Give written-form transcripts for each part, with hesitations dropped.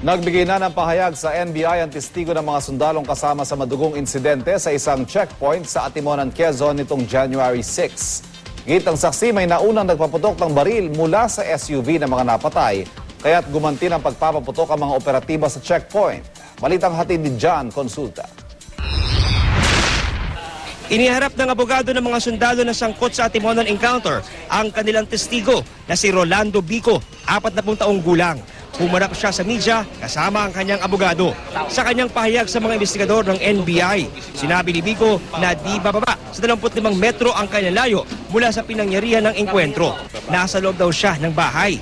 Nagbigay na ng pahayag sa NBI ang testigo ng mga sundalong kasama sa madugong insidente sa isang checkpoint sa Atimonan, Quezon nitong January 6. Gitang saksi may naunang nagpaputok ng baril mula sa SUV ng mga napatay, kaya't gumanti ng pagpapaputok ang mga operatiba sa checkpoint. Balitang hatid ni John Consulta. Iniharap ng abogado ng mga sundalo na sangkot sa Atimonan encounter ang kanilang testigo na si Rolando Bico, 40 taong gulang. Pumarap siya sa media kasama ang kanyang abogado. Sa kanyang pahayag sa mga investigador ng NBI, sinabi ni Bico na di bababa sa 25 metro ang kanyang layo mula sa pinangyarihan ng engkwentro. Nasa loob daw siya ng bahay.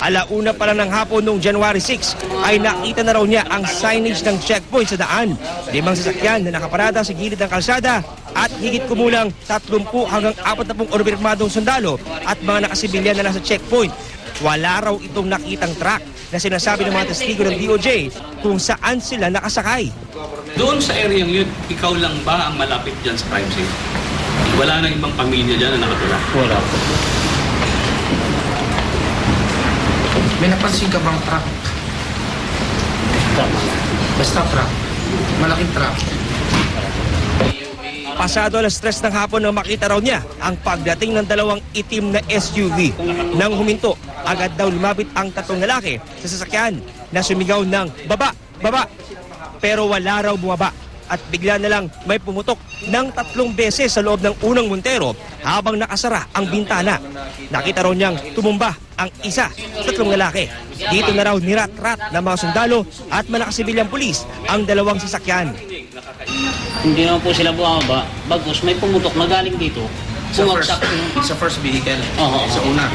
Alauna pa lang ng hapon noong January 6 ay nakita na raw niya ang signage ng checkpoint sa daan. 5 sasakyan na nakaparada sa gilid ng kalsada at higit kumulang 30 hanggang 40 uniformadong sundalo at mga nakasibilyan na nasa checkpoint. Wala raw itong nakitang truck na sinasabi ng mga testigo ng DOJ kung saan sila nakasakay. Doon sa area yun, ikaw lang ba ang malapit dyan sa crime scene? Wala nang ibang pamilya dyan na nakatira? Wala. May napansin ka bang truck? Basta truck. Malaking truck. Pasado alas 3 ng hapon nang makita raw niya ang pagdating ng dalawang itim na SUV. Nang huminto, agad daw lumapit ang 3 lalaki sa sasakyan na sumigaw ng baba, baba. Pero wala raw bumaba at bigla na lang may pumutok ng 3 beses sa loob ng unang Montero habang nakasara ang bintana. Nakita raw niyang tumumba ang isa sa 3 lalaki. Dito na raw nirat-rat ng mga sundalo at mga nakasibilyang pulis ang dalawang sasakyan. Hindi naman po sila bumaba, bagos may pumutok na galing dito. Sa first vehicle? Oo. Sa una?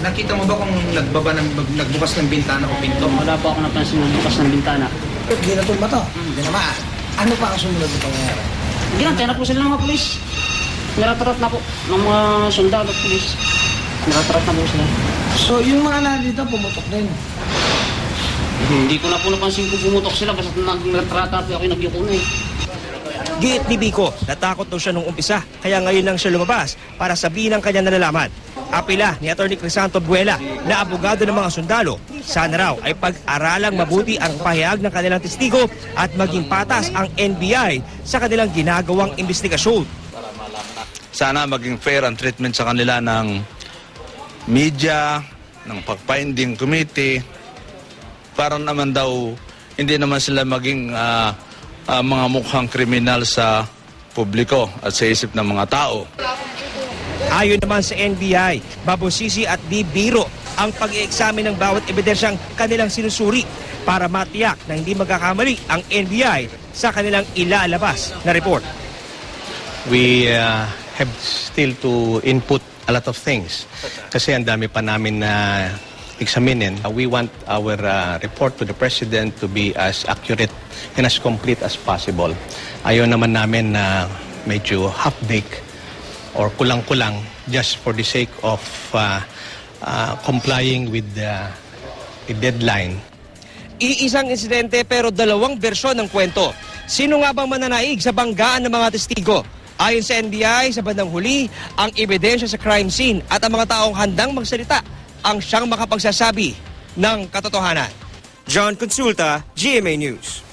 Nakita mo ba kung nagbukas ng bintana o pinto? Wala po ako napansin ng bukas ng bintana. Pero ginatol ba ito? Ginamaan. Ano pa ang sumunod na pangyayari? Ginantay na po sila ng mga pulis. Nirat-rat na po ng mga sundalo at pulis. Nirat-rat na po sila. So yung mga nandito pumutok din? Hindi ko na po napansin kung pumutok sila basta nag-nirat-rata po ako yung nagyuko na eh. Giit ni Bico, natakot daw siya nung umpisa kaya ngayon lang siya lumabas para sabihin ang kanyang nalalaman. Apila ni Atty. Crisanto Buela na abogado ng mga sundalo, sana raw ay pag-aralang mabuti ang pahayag ng kanilang testigo at maging patas ang NBI sa kanilang ginagawang investigasyon. Sana maging fair ang treatment sa kanila ng media, ng fact-finding committee, para naman daw hindi naman sila maging mga mukhang kriminal sa publiko at sa isip ng mga tao. Ayon naman sa NBI, babosisi at bibiro ang pag-i-examine ng bawat ebidensyang kanilang sinusuri para matiyak na hindi magkakamali ang NBI sa kanilang ilalabas na report. We have still to input a lot of things kasi ang dami pa namin na examinin. We want our report to the President to be as accurate and as complete as possible. Ayaw naman namin na medyo half-baked or kulang-kulang just for the sake of complying with the deadline. Iisang insidente pero dalawang bersyon ng kwento. Sino nga bang mananaig sa banggaan ng mga testigo? Ayon sa NBI, sa bandang huli, ang ebidensya sa crime scene at ang mga taong handang magsalita ang siyang makapagsasabi ng katotohanan. John Consulta, GMA News.